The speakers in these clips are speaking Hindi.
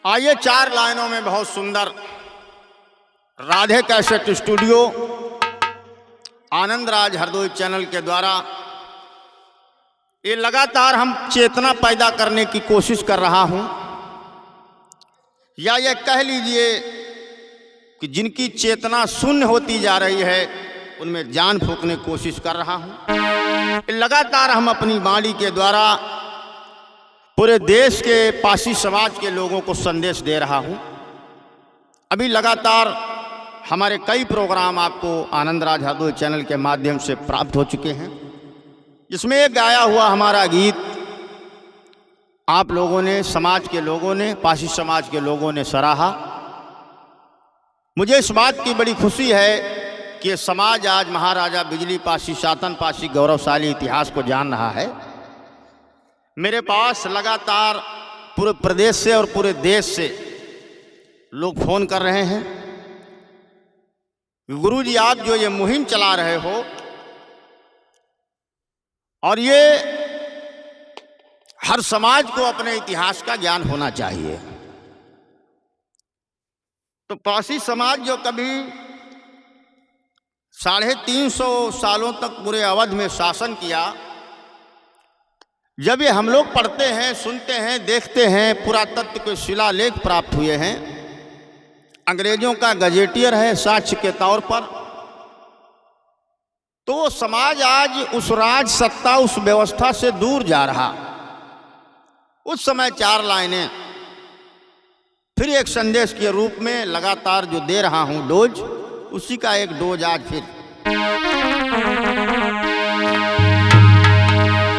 आइए चार लाइनों में बहुत सुंदर Radhe cassette studio Anand Raj Hardoi channel के द्वारा ये लगातार हम चेतना पैदा करने की कोशिश कर रहा हूं, या ये कह लीजिए कि जिनकी चेतना शून्य होती जा रही है उनमें जान फूंकने की कोशिश कर रहा हूं। लगातार हम अपनी वाणी के द्वारा पूरे देश के पासी समाज के लोगों को संदेश दे रहा हूं। अभी लगातार हमारे कई प्रोग्राम आपको आनंद राज हरदोई चैनल के माध्यम से प्राप्त हो चुके हैं, जिसमें एक गाया हुआ हमारा गीत आप लोगों ने, समाज के लोगों ने, पासी समाज के लोगों ने सराहा। मुझे इस बात की बड़ी खुशी है कि समाज आज महाराजा बिजली पासी, शातन पासी गौरवशाली इतिहास को जान रहा है। मेरे पास लगातार पूरे प्रदेश से और पूरे देश से लोग फोन कर रहे हैं, गुरुजी आप जो ये मुहिम चला रहे हो और ये हर समाज को अपने इतिहास का ज्ञान होना चाहिए। तो पासी समाज जो कभी 350 सालों तक पूरे अवध में शासन किया, जब ये हम लोग पढ़ते हैं, सुनते हैं, देखते हैं, पुरातत्व के शिलालेख प्राप्त हुए हैं, अंग्रेजों का गजेटियर है साक्ष्य के तौर पर, तो वो समाज आज उस राज सत्ता, उस व्यवस्था से दूर जा रहा। उस समय चार लाइनें फिर एक संदेश के रूप में लगातार जो दे रहा हूं डोज, उसी का एक डोज आज फिर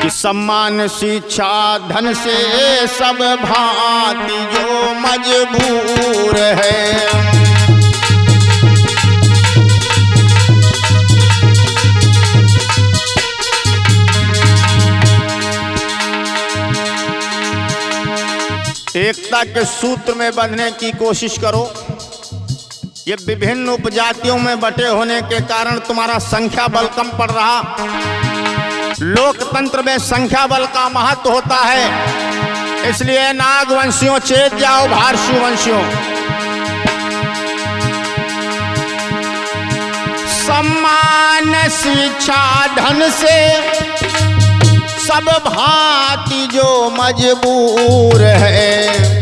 कि सम्मान शिक्षा धन से सब भांति जो मजबूर है, एकता के सूत्र में बंधने की कोशिश करो। ये विभिन्न उपजातियों में बटे होने के कारण तुम्हारा संख्या बल कम पड़ रहा। लोकतंत्र में संख्या बल का महत्व होता है, इसलिए नागवंशियों चेत जाओ भारतीय वंशियों। सम्मान शिक्षा धन से सब भांति जो मजबूर है,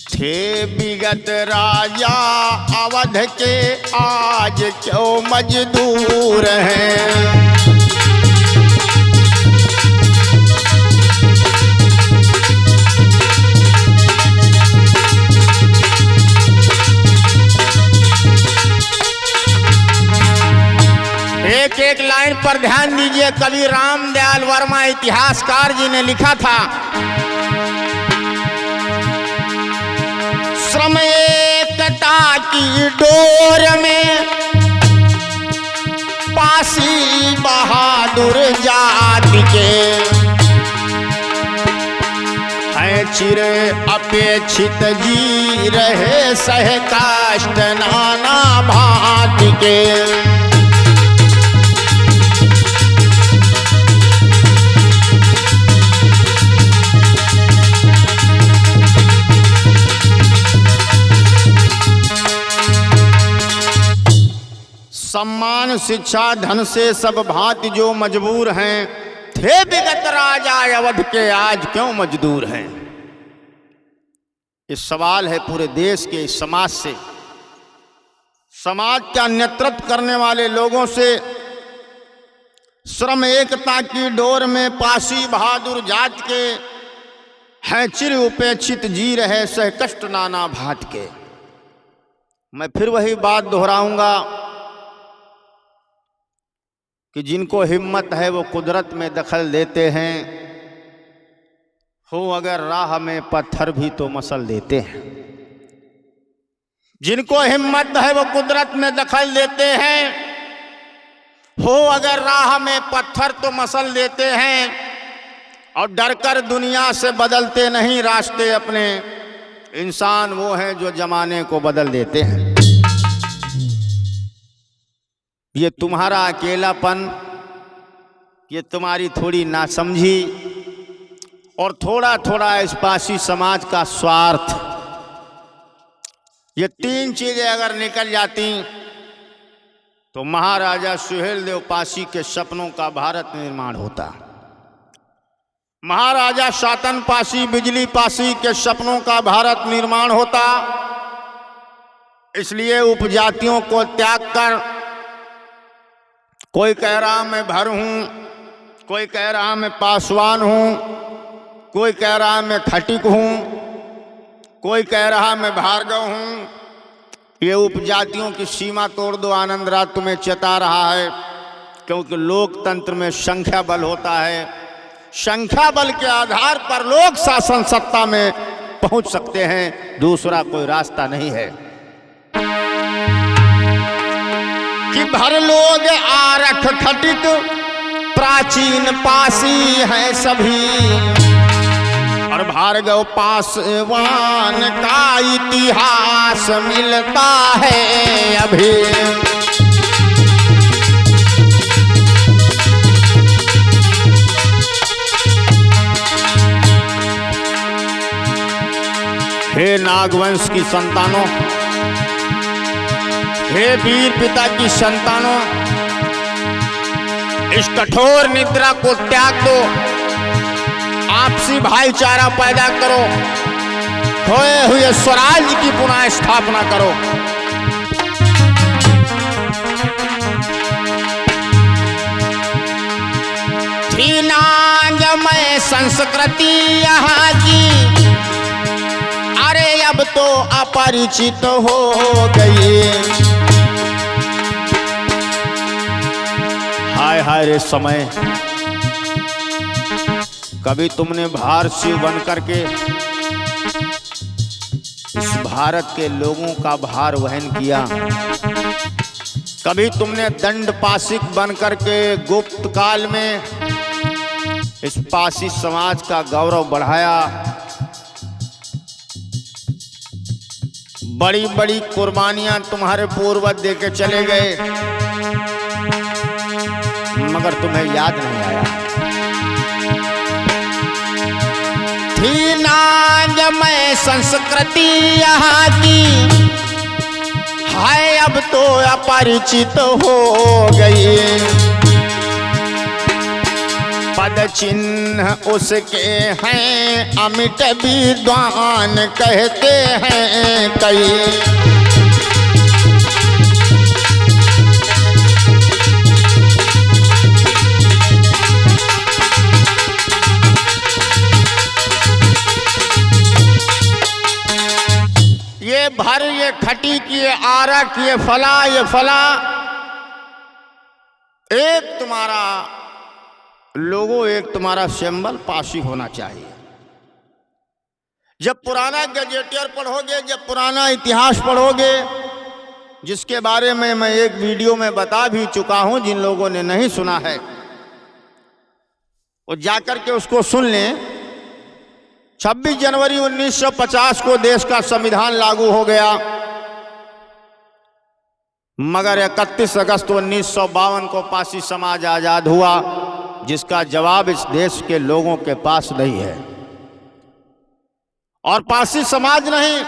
थे विगत राजा अवध के आज क्यों मजदूर हैं। एक एक लाइन पर ध्यान दीजिए। कवि रामदयाल वर्मा इतिहासकार जी ने लिखा था, श्रम एकता की डोर में पासी बहादुर जाति के, है चिर अपेक्षित जी रहे सह काष्ठ नाना भांति के। सम्मान शिक्षा धन से सब भांति जो मजबूर हैं, थे विगत राजा अवध के आज क्यों मजदूर हैं। इस सवाल है पूरे देश के इस समाज से, समाज का नेतृत्व करने वाले लोगों से। श्रम एकता की डोर में पासी बहादुर जात के, हैं चिर उपेक्षित जी रहे सह कष्ट नाना भांत के। मैं फिर वही बात दोहराऊंगा कि जिनको हिम्मत है वो कुदरत में दखल देते हैं, हो अगर राह में पत्थर भी तो मसल देते हैं। जिनको हिम्मत है वो कुदरत में दखल देते हैं, हो अगर राह में पत्थर तो मसल देते हैं, और डरकर दुनिया से बदलते नहीं रास्ते अपने। इंसान वो हैं जो जमाने को बदल देते हैं। ये तुम्हारा अकेलापन, ये तुम्हारी थोड़ी नासमझी और थोड़ा थोड़ा इस पासी समाज का स्वार्थ, ये तीन चीजें अगर निकल जाती तो महाराजा सुहेलदेव पासी के सपनों का भारत निर्माण होता। महाराजा शातन पासी, बिजली पासी के सपनों का भारत निर्माण होता। इसलिए उपजातियों को त्याग कर, कोई कह रहा मैं भर हूं, कोई कह रहा मैं पासवान हूं, कोई कह रहा मैं खटिक हूं, कोई कह रहा मैं भार्गव हूं, ये उपजातियों की सीमा तोड़ दो, आनंद राज तुम्हें चेता रहा है। क्योंकि लोकतंत्र में संख्या बल होता है, संख्या बल के आधार पर लोग शासन सत्ता में पहुंच सकते हैं, दूसरा कोई रास्ता नहीं है। कि भर लोग आरख खटिक प्राचीन पासी हैं सभी, और भार्गव पासवान का इतिहास मिलता है अभी। हे नागवंश की संतानों, हे वीर पिता की संतानों, इस कठोर निद्रा को त्याग दो, आपसी भाईचारा पैदा करो, खोए हुए स्वराज की पुनः स्थापना करो। थी नागमय संस्कृति यहाँ की, अरे अब तो अपरिचित हो गई। हाय हाय रे समय, कभी तुमने भार शिव बन करके इस भारत के लोगों का भार वहन किया, कभी तुमने दंड पासिक बन करके गुप्त काल में इस पासी समाज का गौरव बढ़ाया। बड़ी बड़ी कुर्बानियां तुम्हारे पूर्वज देके चले गए, मगर तुम्हें याद नहीं आया। थी नागमय संस्कृति यहाँ की, हाय अब तो अपरिचित हो गई। पद चिन्ह उसके हैं अमिट विद्वान कहते हैं कई। ये भर, ये खटी की, ये आरक, ये फला, ये फला, एक तुम्हारा लोगो, एक तुम्हारा सिंबल पासी होना चाहिए। जब पुराना गजेटियर पढ़ोगे, जब पुराना इतिहास पढ़ोगे, जिसके बारे में मैं एक वीडियो में बता भी चुका हूं, जिन लोगों ने नहीं सुना है वो जाकर के उसको सुन लें। 26 जनवरी 1950 को देश का संविधान लागू हो गया, मगर 31 अगस्त 1952 को पासी समाज आजाद हुआ, जिसका जवाब इस देश के लोगों के पास नहीं है। और पासी समाज नहीं,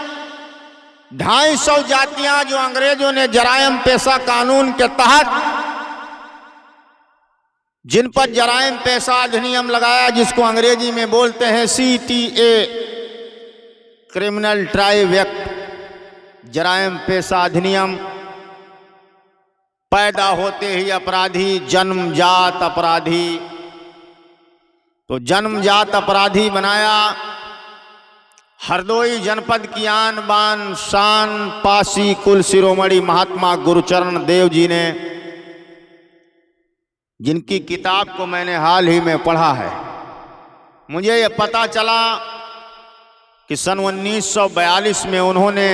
250 जातियां जो अंग्रेजों ने जरायम पेशा कानून के तहत, जिन पर जरायम पेशा अधिनियम लगाया, जिसको अंग्रेजी में बोलते हैं CTA, क्रिमिनल ट्राइब एक्ट, जरायम पेशा अधिनियम। पैदा होते ही अपराधी, जन्मजात अपराधी, तो जन्मजात अपराधी बनाया। हरदोई जनपद की आन बान शान पासी कुल शिरोमणि महात्मा गुरुचरण देव जी ने, जिनकी किताब को मैंने हाल ही में पढ़ा है, मुझे ये पता चला कि सन 1942 में उन्होंने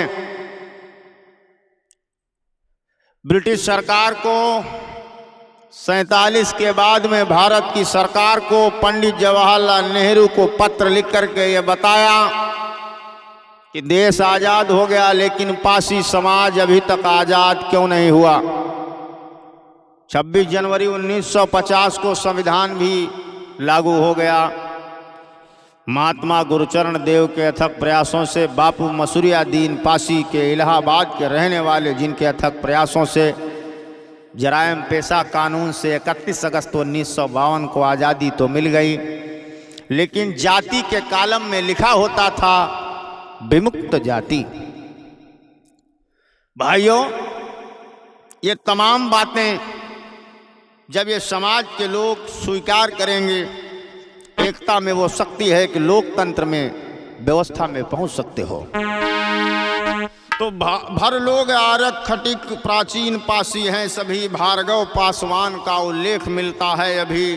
ब्रिटिश सरकार को, 47 के बाद में भारत की सरकार को, पंडित जवाहरलाल नेहरू को पत्र लिख करके ये बताया कि देश आज़ाद हो गया, लेकिन पासी समाज अभी तक आज़ाद क्यों नहीं हुआ। 26 जनवरी 1950 को संविधान भी लागू हो गया, महात्मा गुरुचरण देव के अथक प्रयासों से, बापू मसूरिया दीन पासी के इलाहाबाद के रहने वाले जिनके अथक प्रयासों से जराइम पेशा कानून से 31 अगस्त 1952 को आज़ादी तो मिल गई, लेकिन जाति के कालम में लिखा होता था विमुक्त जाति। भाइयों, ये तमाम बातें जब ये समाज के लोग स्वीकार करेंगे, एकता में वो शक्ति है कि लोकतंत्र में, व्यवस्था में पहुंच सकते हो। तो भर लोग आरक खटिक प्राचीन पासी हैं सभी, भार्गव पासवान का उल्लेख मिलता है अभी।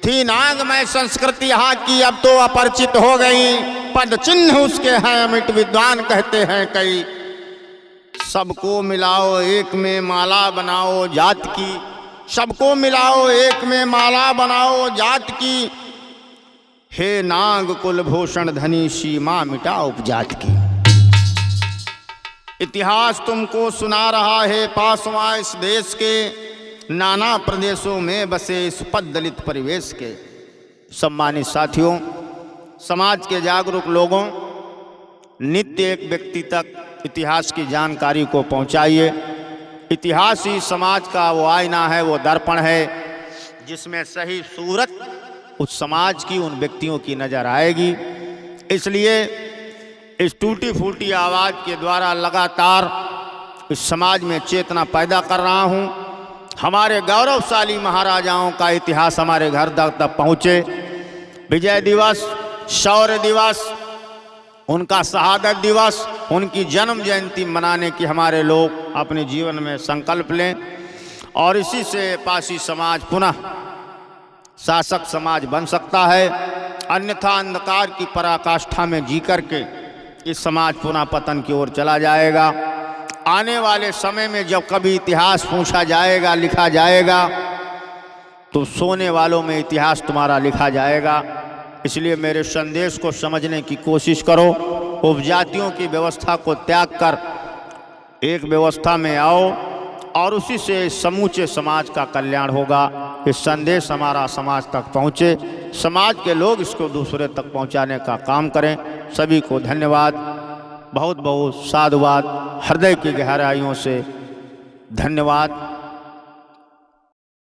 थी नागमय संस्कृति यहाँ की, अब तो अपरिचित हो गई, पद चिन्ह उसके हैं अमिट विद्वान कहते हैं कई। सबको मिलाओ एक में माला बनाओ जात की, सबको मिलाओ एक में माला बनाओ जात की, हे नाग कुलभूषण धनी सीमा मिटा उपजात की। इतिहास तुमको सुना रहा है पासवां इस देश के, नाना प्रदेशों में बसे इस पद दलित परिवेश के। सम्मानित साथियों, समाज के जागरूक लोगों, नित्य एक व्यक्ति तक इतिहास की जानकारी को पहुंचाइए। इतिहास ही समाज का वो आईना है, वो दर्पण है, जिसमें सही सूरत उस समाज की, उन व्यक्तियों की नजर आएगी। इसलिए इस टूटी फूटी आवाज़ के द्वारा लगातार इस समाज में चेतना पैदा कर रहा हूँ। हमारे गौरवशाली महाराजाओं का इतिहास हमारे घर तक पहुँचे। विजय दिवस, शौर्य दिवस, उनका शहादत दिवस, उनकी जन्म जयंती मनाने की हमारे लोग अपने जीवन में संकल्प लें और इसी से पासी समाज पुनः शासक समाज बन सकता है। अन्यथा अंधकार की पराकाष्ठा में जी करके इस समाज पुनः पतन की ओर चला जाएगा। आने वाले समय में जब कभी इतिहास पूछा जाएगा, लिखा जाएगा, तो सोने वालों में इतिहास तुम्हारा लिखा जाएगा। इसलिए मेरे संदेश को समझने की कोशिश करो। उपजातियों की व्यवस्था को त्याग कर एक व्यवस्था में आओ और उसी से समूचे समाज का कल्याण होगा। इस संदेश हमारा समाज तक पहुँचे, समाज के लोग इसको दूसरे तक पहुँचाने का काम करें। सभी को धन्यवाद, बहुत बहुत साधुवाद, हृदय की गहराइयों से धन्यवाद।